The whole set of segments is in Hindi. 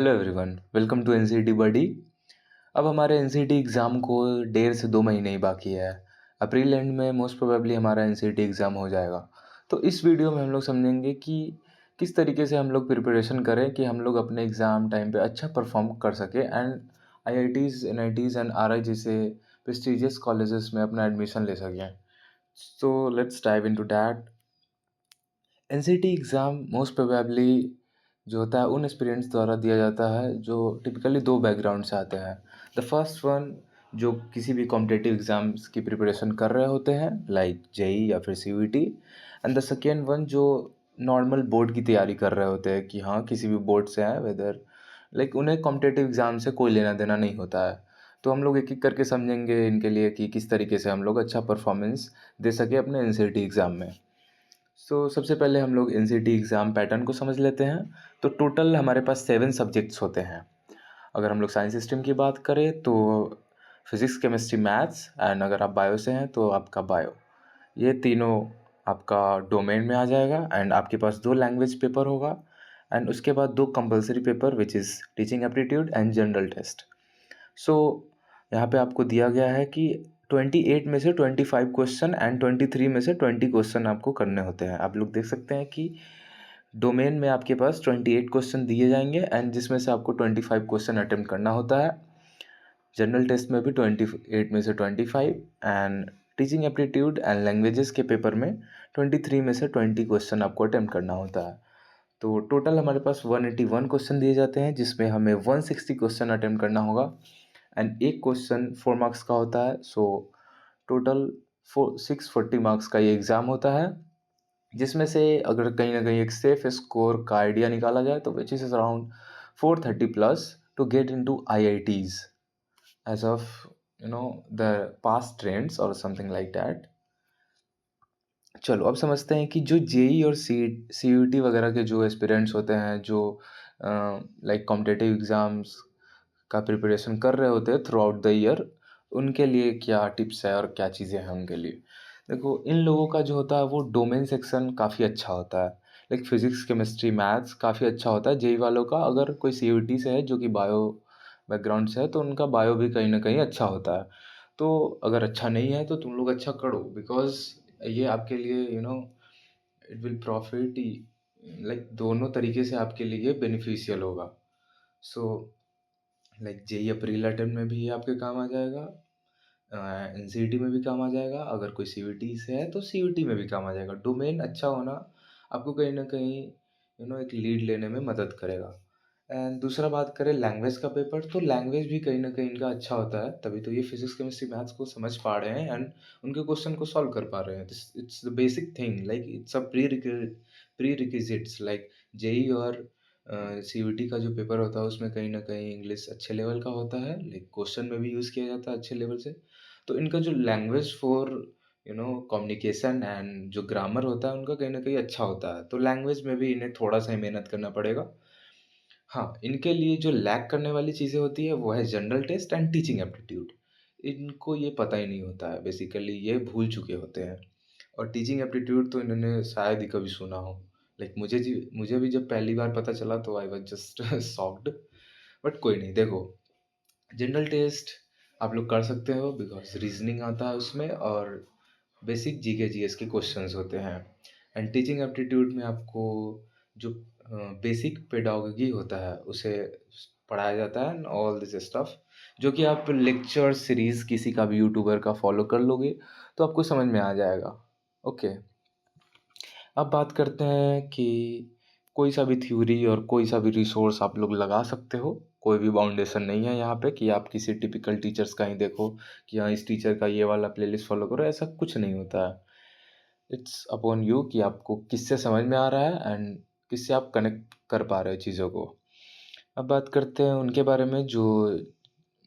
Hello everyone, welcome to NCT buddy. अब हमारे एनसीटी एग्ज़ाम को 1.5 से 2 महीने ही बाकी है। अप्रैल एंड में मोस्ट प्रोबेबली हमारा एनसीटी एग्ज़ाम हो जाएगा। तो इस वीडियो में हम लोग समझेंगे कि किस तरीके से हम लोग प्रिपरेशन करें कि हम लोग अपने एग्ज़ाम टाइम पे अच्छा परफॉर्म कर सकें and IITs, NITs and RI जैसे प्रेस्टिजियस कॉलेजेस में अपना एडमिशन ले सकें। So let's dive into that. NCT exam most probably जो होता है उन एस्पिरेंट्स द्वारा दिया जाता है जो टिपिकली दो बैकग्राउंड से आते हैं। द फर्स्ट वन जो किसी भी कॉम्पिटिटिव एग्ज़ाम्स की प्रिपरेशन कर रहे होते हैं लाइक जेई या फिर CUET, and the second one जो नॉर्मल बोर्ड की तैयारी कर रहे होते हैं कि हाँ किसी भी बोर्ड से हैं, वेदर लाइक उन्हें कॉम्पिटिटिव एग्ज़ाम से कोई लेना देना नहीं होता है। तो हम लोग एक एक करके समझेंगे इनके लिए कि किस तरीके से हम लोग अच्छा परफॉर्मेंस दे सके अपने एनसीटी एग्ज़ाम में। सबसे पहले हम लोग एनसीटी एग्ज़ाम पैटर्न को समझ लेते हैं। तो टोटल हमारे पास 7 सब्जेक्ट्स होते हैं। अगर हम लोग साइंस स्ट्रीम की बात करें तो फिज़िक्स, केमिस्ट्री, मैथ्स, एंड अगर आप बायो से हैं तो आपका बायो। ये तीनों आपका डोमेन में आ जाएगा एंड आपके पास 2 लैंग्वेज पेपर होगा एंड उसके बाद 2 compulsory paper which is teaching aptitude and general test. So यहाँ पे आपको दिया गया है कि 28 में से 25 क्वेश्चन एंड 23 में से 20 क्वेश्चन आपको करने होते हैं। आप लोग देख सकते हैं कि डोमेन में आपके पास 28 क्वेश्चन दिए जाएंगे एंड जिसमें से आपको 25 क्वेश्चन अटेम्प्ट करना होता है। जनरल टेस्ट में भी 28 में से 25 and teaching aptitude and languages के पेपर में 23 में से 20 क्वेश्चन आपको अटेम्प्ट करना होता है। तो टोटल हमारे पास 181 क्वेश्चन दिए जाते हैं जिसमें हमें 160 क्वेश्चन अटेम्प्ट करना होगा एंड एक क्वेश्चन 4 मार्क्स का होता है। टोटल 640 मार्क्स का ये एग्ज़ाम होता है जिसमें से अगर कहीं ना कहीं एक सेफ स्कोर का आइडिया निकाला जाए तो which is around 430 plus to get into IITs as of the past trends और समथिंग लाइक दैट। चलो अब समझते हैं कि जो जेई और सीयूटी वगैरह के जो एस्पिरेंट्स होते हैं जो लाइक कॉम्पिटिटिव एग्ज़ाम्स का प्रिपरेशन कर रहे होते हैं थ्रू आउट द ईयर, उनके लिए क्या टिप्स है और क्या चीज़ें हैं उनके लिए। देखो इन लोगों का जो होता है वो डोमेन सेक्शन काफ़ी अच्छा होता है। लाइक फिजिक्स, केमिस्ट्री, मैथ्स काफ़ी अच्छा होता है जेई वालों का। अगर कोई सीयूटी से है जो कि बायो बैकग्राउंड से है तो उनका बायो भी कहीं ना कहीं अच्छा होता है। तो अगर अच्छा नहीं है तो तुम लोग अच्छा करो बिकॉज ये आपके लिए इट विल प्रॉफिट, लाइक दोनों तरीके से आपके लिए बेनिफिशियल होगा। So like JEE April attempt में भी आपके काम आ जाएगा, एनसीईटी में भी काम आ जाएगा, अगर कोई सीयूटी से है तो सीयूटी में भी काम आ जाएगा। डोमेन अच्छा होना आपको कहीं ना कहीं एक लीड लेने में मदद करेगा। एंड दूसरा बात करें लैंग्वेज का पेपर, तो लैंग्वेज भी कहीं ना कहीं इनका अच्छा होता है, तभी तो ये फिजिक्स, केमिस्ट्री, मैथ्स को समझ पा रहे हैं एंड उनके क्वेश्चन को सॉल्व कर पा रहे हैं। It's the basic thing, like it's a prerequisites. Like JEE और सीयूटी का जो पेपर होता है उसमें कहीं ना कहीं इंग्लिश अच्छे लेवल का होता है, लाइक क्वेश्चन में भी यूज़ किया जाता है अच्छे लेवल से। तो इनका जो लैंग्वेज फॉर कम्युनिकेशन एंड जो ग्रामर होता है उनका कहीं ना कहीं अच्छा होता है। तो लैंग्वेज में भी इन्हें थोड़ा सा ही मेहनत करना पड़ेगा। हाँ, इनके लिए जो लैक करने वाली चीज़ें होती है वो है general test and teaching aptitude. इनको ये पता ही नहीं होता है, बेसिकली ये भूल चुके होते हैं। और टीचिंग एप्टीट्यूड तो इन्होंने शायद ही कभी सुना हो। लाइक मुझे भी जब पहली बार पता चला तो I was just shocked. But कोई नहीं, देखो जनरल टेस्ट आप लोग कर सकते हो बिकॉज रीजनिंग आता है उसमें और बेसिक जीके जीएस के क्वेश्चंस होते हैं। एंड टीचिंग एप्टीट्यूड में आपको जो बेसिक पेडागोगी होता है उसे पढ़ाया जाता है, ऑल दिस स्टफ जो कि आप लेक्चर सीरीज किसी का भी यूट्यूबर का फॉलो कर लोगे तो आपको समझ में आ जाएगा। ओके, अब बात करते हैं कि कोई सा भी थ्योरी और कोई सा भी रिसोर्स आप लोग लगा सकते हो। कोई भी बाउंडेशन नहीं है यहाँ पे कि आप किसी टिपिकल टीचर्स का ही देखो कि हाँ इस टीचर का ये वाला प्लेलिस्ट फॉलो करो, ऐसा कुछ नहीं होता है। इट्स अपॉन यू कि आपको किससे समझ में आ रहा है एंड किससे आप कनेक्ट कर पा रहे हो चीज़ों को। अब बात करते हैं उनके बारे में जो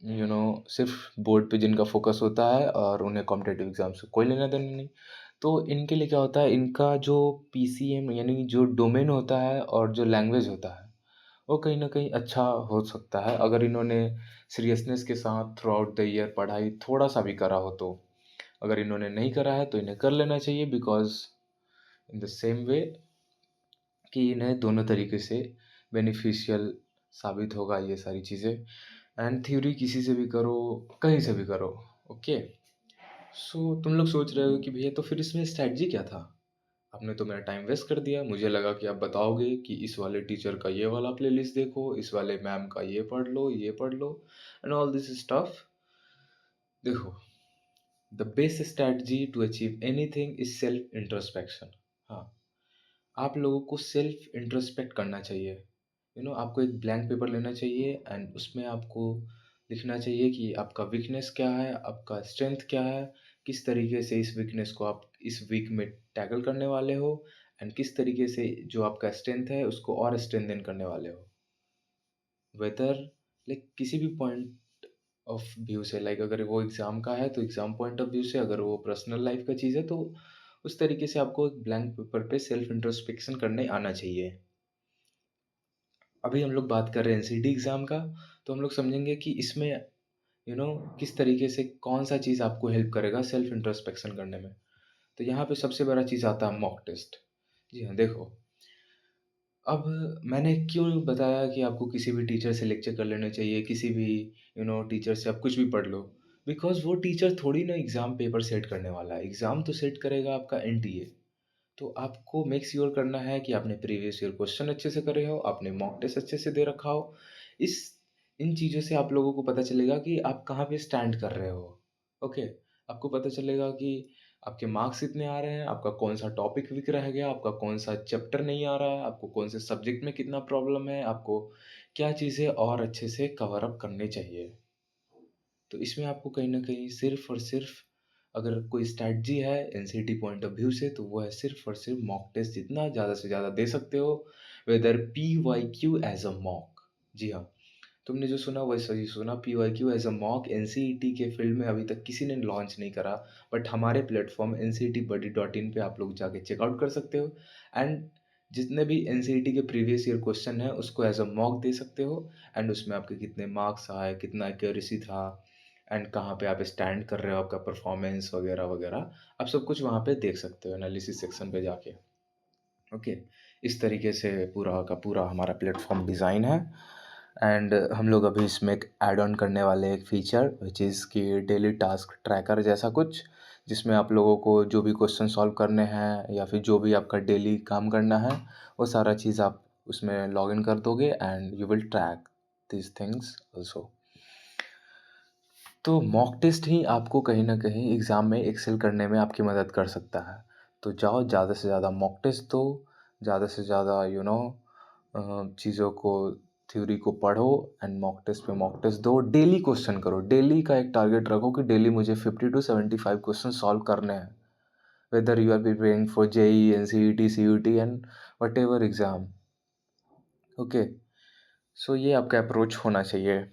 सिर्फ बोर्ड पे जिनका फोकस होता है और उन्हें कॉम्पिटेटिव एग्जाम से कोई लेना देना नहीं। तो इनके लिए क्या होता है, इनका जो पीसीएम यानी जो डोमेन होता है और जो लैंग्वेज होता है वो कहीं ना कहीं अच्छा हो सकता है अगर इन्होंने सीरियसनेस के साथ थ्रू आउट द ईयर पढ़ाई थोड़ा सा भी करा हो तो। अगर इन्होंने नहीं करा है तो इन्हें कर लेना चाहिए because in the same way कि इन्हें दोनों तरीके से बेनिफिशियल साबित होगा ये सारी चीज़ें। एंड थ्योरी किसी से भी करो, कहीं से भी करो, ओके। सो तुम लोग सोच रहे हो कि भैया तो फिर इसमें स्ट्रैटेजी क्या था? आपने तो मेरा टाइम वेस्ट कर दिया। मुझे लगा कि आप बताओगे कि इस वाले टीचर का ये वाला प्लेलिस्ट देखो, इस वाले मैम का ये पढ़ लो एंड ऑल दिस स्टफ। देखो, the best strategy to achieve anything is self introspection. हाँ, आप लोगों को सेल्फ इंट्रोस्पेक्ट करना चाहिए। आपको एक ब्लैंक पेपर लेना चाहिए एंड उसमें आपको लिखना चाहिए कि आपका वीकनेस क्या है, आपका स्ट्रेंथ क्या है, किस तरीके से इस वीकनेस को आप इस वीक में टैकल करने वाले हो एंड किस तरीके से जो आपका स्ट्रेंथ है उसको और स्ट्रेंथन करने वाले हो। वेदर लाइक किसी भी पॉइंट ऑफ व्यू से, लाइक अगर वो एग्ज़ाम का है तो एग्ज़ाम पॉइंट ऑफ व्यू से, अगर वो पर्सनल लाइफ का चीज़ है तो उस तरीके से आपको एक ब्लैंक पेपर पे सेल्फ इंट्रोस्पेक्शन करने आना चाहिए। अभी हम लोग बात कर रहे हैं एनसीटी एग्ज़ाम का, तो हम लोग समझेंगे कि इसमें किस तरीके से कौन सा चीज़ आपको हेल्प करेगा सेल्फ इंट्रोस्पेक्शन करने में। तो यहाँ पे सबसे बड़ा चीज़ आता है मॉक टेस्ट। जी हाँ, देखो, अब मैंने क्यों बताया कि आपको किसी भी टीचर से लेक्चर कर लेना चाहिए, किसी भी टीचर से आप कुछ भी पढ़ लो। बिकॉज़ वो टीचर थोड़ी ना एग्ज़ाम पेपर सेट करने वाला है, एग्ज़ाम तो सेट करेगा आपका एनटीए। तो आपको मेक श्योर करना है कि आपने प्रीवियस ईयर क्वेश्चन अच्छे से करे हो, आपने मॉक टेस्ट अच्छे से दे रखा हो। इस इन चीज़ों से आप लोगों को पता चलेगा कि आप कहाँ पे स्टैंड कर रहे हो। ओके, आपको पता चलेगा कि आपके मार्क्स कितने आ रहे हैं, आपका कौन-सा टॉपिक वीक रह गया, आपका कौन-सा चैप्टर नहीं आ रहा है, आपको कौन से सब्जेक्ट में कितना प्रॉब्लम है, आपको क्या चीज़ें और अच्छे से कवर अप करनी चाहिए। तो इसमें आपको कहीं न कहीं सिर्फ़ और सिर्फ़ अगर कोई स्ट्रैटेजी है एनसीटी पॉइंट ऑफ व्यू से, तो वो है सिर्फ़ और सिर्फ़ मॉक टेस्ट जितना ज़्यादा से ज़्यादा दे सकते हो, whether PYQ as a mock. जी हाँ, तुमने जो सुना वही सही सुना, PYQ as a mock NCET के फील्ड में अभी तक किसी ने लॉन्च नहीं करा, बट हमारे प्लेटफ़ॉर्म nctbuddy.in पे आप लोग जाके चेकआउट कर सकते हो एंड जितने भी एनसीईटी के प्रीवियस ईयर क्वेश्चन हैं, उसको एज़ अ मॉक दे सकते हो एंड उसमें आपके कितने मार्क्स आए, कितना एक्यूरेसी था एंड कहाँ पे आप स्टैंड कर रहे हो, आपका परफॉर्मेंस वगैरह वगैरह, आप सब कुछ वहाँ पे देख सकते हो एनालिसिस सेक्शन पे जाके। ओके, इस तरीके से पूरा का पूरा हमारा प्लेटफॉर्म डिज़ाइन है एंड हम लोग अभी इसमें एक ऐड ऑन करने वाले एक फ़ीचर विच इज़ कि डेली टास्क ट्रैकर जैसा कुछ, जिसमें आप लोगों को जो भी क्वेश्चन सॉल्व करने हैं या फिर जो भी आपका डेली काम करना है, वो सारा चीज़ आप उसमें लॉगिन कर दोगे and you will track these things also. तो मॉक टेस्ट ही आपको कहीं न कहीं एग्ज़ाम में एक्सेल करने में आपकी मदद कर सकता है। तो जाओ ज़्यादा से ज़्यादा मॉक टेस्ट दो, ज़्यादा से ज़्यादा चीज़ों को थ्योरी को पढ़ो एंड मॉक टेस्ट दो। डेली क्वेश्चन करो, डेली का एक टारगेट रखो कि डेली मुझे 50 टू 75 क्वेश्चन सॉल्व करने हैं। Whether you are preparing for JEE, NCET, CUET and whatever exam. Okay, so ये आपका अप्रोच होना चाहिए।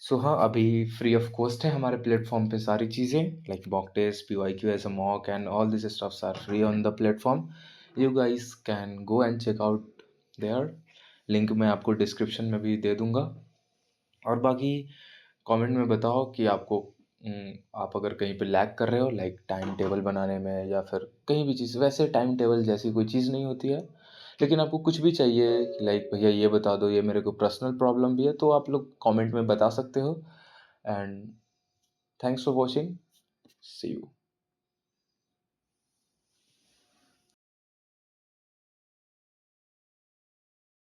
सो हाँ, अभी फ्री ऑफ कॉस्ट है हमारे प्लेटफॉर्म पे सारी चीज़ें, like mock test, PYQ as a mock and all this stuffs are free on the platform. You guys can go and check out there. Link मैं आपको डिस्क्रिप्शन में भी दे दूंगा। और बाकी कमेंट में बताओ कि आपको आप अगर कहीं पे लैग कर रहे हो, लाइक टाइम टेबल बनाने में या फिर कहीं भी चीज़। वैसे टाइम टेबल जैसी कोई चीज़ नहीं होती है, लेकिन आपको कुछ भी चाहिए, लाइक भैया ये बता दो, ये मेरे को पर्सनल प्रॉब्लम भी है, तो आप लोग कमेंट में बता सकते हो and thanks for watching, see you.